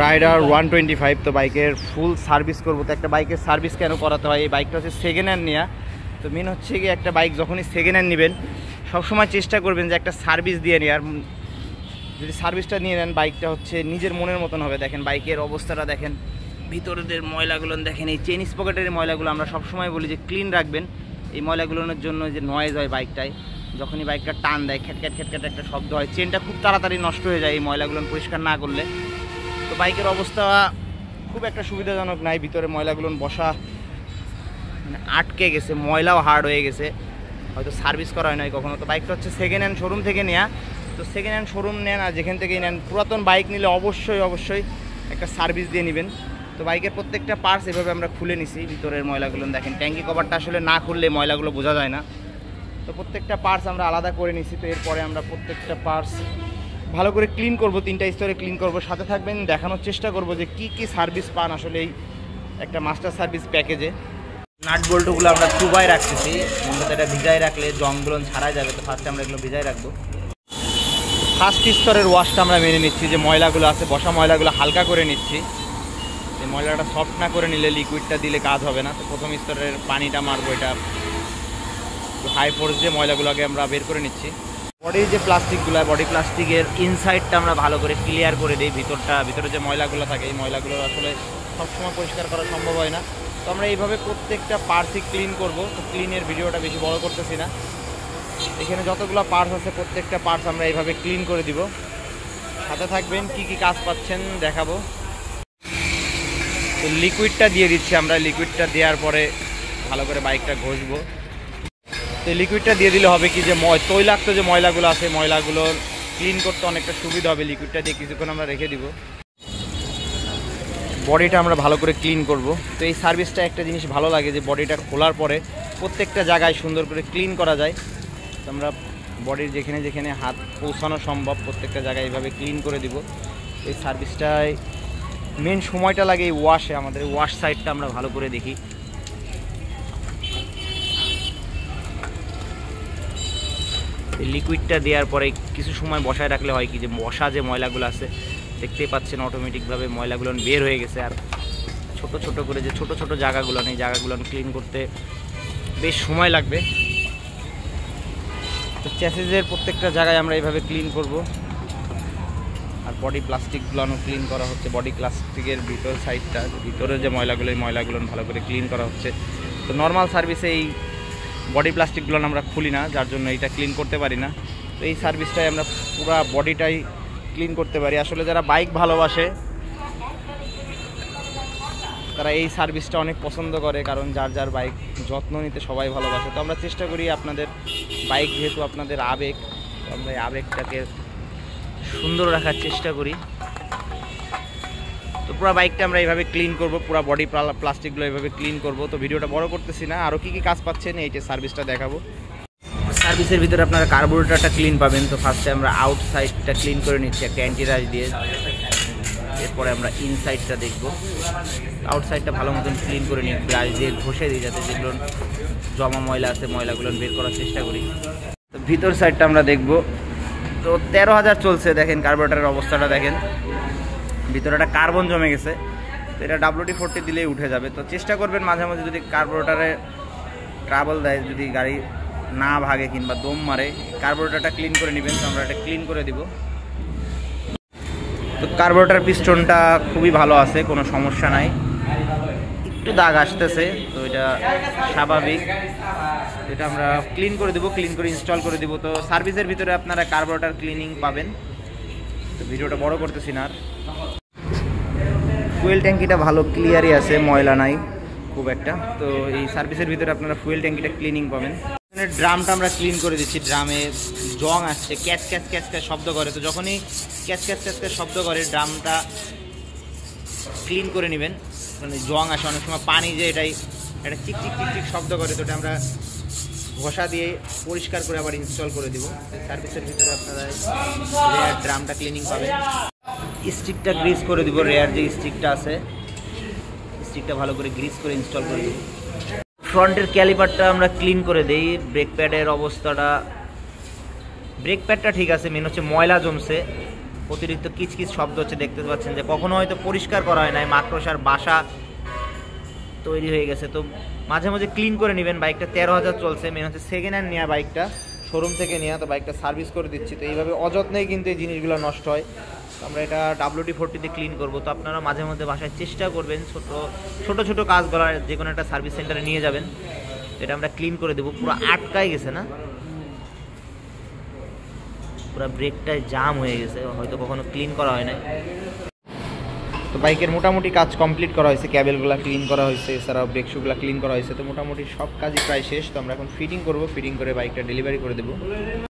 Rider 125। তো বাইকের ফুল service করবো। তো একটা বাইকের সার্ভিস কেন করাতে হয়, এই বাইকটা হচ্ছে সেকেন্ড হ্যান্ড নেওয়া। তো মেন হচ্ছে কি, একটা বাইক যখনই সেকেন্ড হ্যান্ড নেবেন সবসময় চেষ্টা করবেন যে একটা সার্ভিস দিয়ে নেওয়ার। যদি সার্ভিসটা নিয়ে নেন বাইকটা হচ্ছে নিজের মনের মতন হবে। দেখেন বাইকের অবস্থাটা দেখেন, ভিতরের ময়লাগুলো দেখেন, এই চেন স্পকেটের ময়লাগুলো আমরা সবসময় বলি যে ক্লিন রাখবেন। এই ময়লাগুলোর জন্য যে নয়েজ হয় বাইকটায়, যখনই বাইকটা টান দেয় খ্যাটখ্যাট খ্যাটখ্যাট একটা শব্দ হয়, চেনটা খুব তাড়াতাড়ি নষ্ট হয়ে যায় এই ময়লাগুলো পরিষ্কার না করলে। তো বাইকের অবস্থা খুব একটা সুবিধাজনক নাই, ভিতরে ময়লাগুলো বসা মানে আটকে গেছে, ময়লাও হার্ড হয়ে গেছে, হয়তো সার্ভিস করা হয় নাই কখনো। তো বাইকটা হচ্ছে সেকেন্ড হ্যান্ড শোরুম থেকে নেওয়া। তো সেকেন্ড হ্যান্ড শোরুম নেন আর যেখান থেকেই নেন, পুরাতন বাইক নিলে অবশ্যই একটা সার্ভিস দিয়ে নেবেন। তো বাইকের প্রত্যেকটা পার্টস এভাবে আমরা খুলে নিছি। ভিতরের ময়লাগুলো দেখেন, ট্যাঙ্কি কভারটা আসলে না খুললে ময়লাগুলো বোঝা যায় না। তো প্রত্যেকটা পার্টস আমরা আলাদা করে নিছি। তো এরপরে আমরা প্রত্যেকটা পার্টস ভালো করে ক্লিন করব, 3টা স্তরে ক্লিন করব। সাথে থাকবেন, দেখানোর চেষ্টা করব যে কি সার্ভিস পান আসলে এই একটা মাস্টার সার্ভিস প্যাকেজে। নাট বল্টুগুলো আমরা চুবাই রাখতেছি, মূলত এটা ভিজাই রাখলে জংগুলো ছাড়া যাবে। তো ফার্স্টে আমরা এগুলো ভিজাই রাখবো। ফার্স্ট স্তরের ওয়াশটা আমরা মেনে নিচ্ছি, যে ময়লাগুলো আছে বসা ময়লাগুলো হালকা করে নিচ্ছি। এই ময়লাটা সফট না করে নিলে লিকুইডটা দিলে কাজ হবে না। তো প্রথম স্তরের পানিটা মারবো, এটা হাই ফোর্স যে ময়লাগুলোকে আমরা বের করে নিচ্ছি। বডির যে প্লাস্টিকগুলো, বডি প্লাস্টিকের ইনসাইডটা আমরা ভালো করে ক্লিয়ার করে দিই। ভিতরে যে ময়লাগুলো থাকে, এই ময়লাগুলো আসলে সবসময় পরিষ্কার করা সম্ভব হয় না। তো আমরা এইভাবে প্রত্যেকটা পার্টসই ক্লিন করব। তো ক্লিনের ভিডিওটা বেশি বড় করতেছি না, এখানে যতগুলো পার্টস আছে প্রত্যেকটা পার্টস আমরা এইভাবে ক্লিন করে দিব। সাথে থাকবেন, কি কাজ পাচ্ছেন দেখাবো। তো লিকুইডটা দিয়ে দিচ্ছি আমরা। লিকুইডটা দেওয়ার পরে ভালো করে বাইকটা ঘষবো। তো লিকুইডটা দিয়ে দিলে হবে কি, যে তৈলাক্ত যে ময়লাগুলো আছে, ময়লাগুলো ক্লিন করতে অনেকটা সুবিধা হবে। লিকুইডটা দিয়ে কিছুক্ষণ আমরা রেখে দিব। বডিটা আমরা ভালো করে ক্লিন করব। তো এই সার্ভিসটা একটা জিনিস ভালো লাগে, যে বডিটা খোলার পরে প্রত্যেকটা জায়গায় সুন্দর করে ক্লিন করা যায়। তো আমরা বডির যেখানে হাত পৌঁছানো সম্ভব প্রত্যেকটা জায়গায় এইভাবে ক্লিন করে দিব। এই সার্ভিসটায় মেন সময়টা লাগে এই ওয়াশে। আমাদের ওয়াশ সাইডটা আমরা ভালো করে দেখি। এই লিকুইডটা দেওয়ার পরে কিছু সময় বসায় রাখলে হয় কি, যে বসা যে ময়লাগুলো আছে দেখতেই পাচ্ছেন অটোমেটিকভাবে ময়লাগুলো বের হয়ে গেছে। আর ছোট করে যে ছোট জায়গাগুলো, এই জায়গাগুলো ক্লিন করতে বেশ সময় লাগবে। তো চ্যাসিসের প্রত্যেকটা জায়গায় আমরা এইভাবে ক্লিন করব। আর বডি প্লাস্টিকগুলো ক্লিন করা হচ্ছে। বডি প্লাস্টিকের ভিতর সাইডটা, ভিতরে যে ময়লাগুলো, এই ময়লাগুলো ভালো করে ক্লিন করা হচ্ছে। তো নর্মাল সার্ভিসে এই বডি প্লাস্টিকগুলো আমরা খুলি না, যার জন্য এটা ক্লিন করতে পারি না। তো এই সার্ভিসটাই আমরা পুরো বডিটাই ক্লিন করতে পারি। আসলে যারা বাইক ভালোবাসে তারা এই সার্ভিসটা অনেক পছন্দ করে, কারণ যার বাইক যত্ন নিতে সবাই ভালোবাসে। তো আমরা চেষ্টা করি, আপনাদের বাইক যেহেতু আপনাদের আবেগ, তো আমরা এই আবেগটাকে সুন্দর রাখার চেষ্টা করি। তো পুরো বাইকটা আমরা এইভাবে ক্লিন করব, পুরো বডি প্লাস্টিকগুলো এইভাবে ক্লিন করব। তো ভিডিওটা বড় করতেছি না, আরও কি কাজ পাচ্ছেন এইটা সার্ভিসটা দেখাবো। সার্ভিসের ভিতরে আপনারা কার্বোরেটরটা ক্লিন পাবেন। তো ফার্স্টে আমরা আউটসাইডটা ক্লিন করে নিচ্ছি একটা অ্যান্টিরাজ দিয়ে। এরপরে আমরা ইনসাইডটা দেখব। আউটসাইডটা ভালো মতন ক্লিন করে নিই, ব্রাশ দিয়ে ঘষে দিই, যাতে যেগুলো জমা ময়লা আছে ময়লাগুলো বের করার চেষ্টা করি। তো ভিতর সাইডটা আমরা দেখব। তো 13,000 চলছে, দেখেন কার্বোরেটরের অবস্থাটা দেখেন, ভিতরে একটা কার্বন জমে গেছে। তো এটা WD-40 দিলেই উঠে যাবে। তো চেষ্টা করবেন মাঝে মাঝে, যদি কার্বোরেটরে ট্রাবল দেয়, যদি গাড়ি না ভাগে কিংবা দম মারে, কার্বোরেটরটা ক্লিন করে নেবেন। তো আমরা এটা ক্লিন করে দিব। তো কার্বোরেটর পিস্টনটা খুবই ভালো আছে, কোনো সমস্যা নাই। একটু দাগ আসতেছে, তো এটা স্বাভাবিক। এটা আমরা ক্লিন করে দেবো, ক্লিন করে ইনস্টল করে দিব। তো সার্ভিসের ভিতরে আপনারা কার্বোরেটর ক্লিনিং পাবেন। তো ভিডিওটা বড় করতেছি না আর। ফুয়েল ট্যাঙ্কিটা ভালো ক্লিয়ারই আছে, ময়লা নাই খুব একটা। তো এই সার্ভিসের ভিতরে আপনারা ফুয়েল ট্যাঙ্কিটা ক্লিনিং পাবেন। ড্রামটা আমরা ক্লিন করে দিচ্ছি। ড্রামে জং আসছে, ক্যাচ ক্যাচ ক্যাচ ক্যাচ শব্দ করে। তো যখনই ক্যাচ ক্যাচ ক্যাচ ক্যাচ শব্দ করে ড্রামটা ক্লিন করে নেবেন। মানে জং আসে অনেক সময়, পানি যে এটা চিক চিক চিক চিক শব্দ করে। তো এটা আমরা ঘষা দিয়ে পরিষ্কার করে আবার ইনস্টল করে দিব। সার্ভিসের ভিতরে আপনারা রেয়ার ড্রামটা ক্লিনিং পাবেন। স্টিকটা গ্রিস করে দিব, রেয়ার যে স্টিকটা আছে স্টিকটা ভালো করে গ্রিস করে ইনস্টল করে দিব। ফ্রন্টের ক্যালিপারটা আমরা ক্লিন করে দেই। ব্রেক প্যাডের অবস্থাটা, ব্রেক প্যাডটা ঠিক আছে, মেন হচ্ছে ময়লা জমছে। অতিরিক্ত কিচকিচ শব্দ হচ্ছে, দেখতে পাচ্ছেন যে কখনো হয়তো পরিষ্কার করা হয় নাই, মাকড়সার বাসা তৈরি হয়ে গেছে। তো মাঝে মাঝে ক্লিন করে নেবেন। বাইকটা 13,000 চলছে, মেন হচ্ছে সেকেন্ড হ্যান্ড নেওয়া, বাইকটা শোরুম থেকে নেওয়া, তো বাইকটা সার্ভিস করে দিচ্ছি। তো এইভাবে অযত্নেই কিন্তু এই জিনিসগুলো নষ্ট হয়। তো আমরা এটা WD-40 ক্লিন করবো। তো আপনারা মাঝে মধ্যে বাসায় চেষ্টা করবেন ছোটো ছোটো কাজগুলো যে কোনো একটা সার্ভিস সেন্টারে নিয়ে যাবেন। এটা আমরা ক্লিন করে দেবো। পুরো আটকাই গেছে না, পুরো ব্রেকটায় জাম হয়ে গেছে, হয়তো কখনো ক্লিন করা হয় না। তো বাইকের মোটামুটি কাজ কমপ্লিট করা হয়েছে, ক্যাবেলগুলো ক্লিন করা হয়েছে, এছাড়াও ব্রেক শুগুলো ক্লিন করা হয়েছে। তো মোটামুটি সব কাজই প্রায় শেষ। তো আমরা এখন ফিটিং করব, ফিটিং করে বাইকটা ডেলিভারি করে দেবো।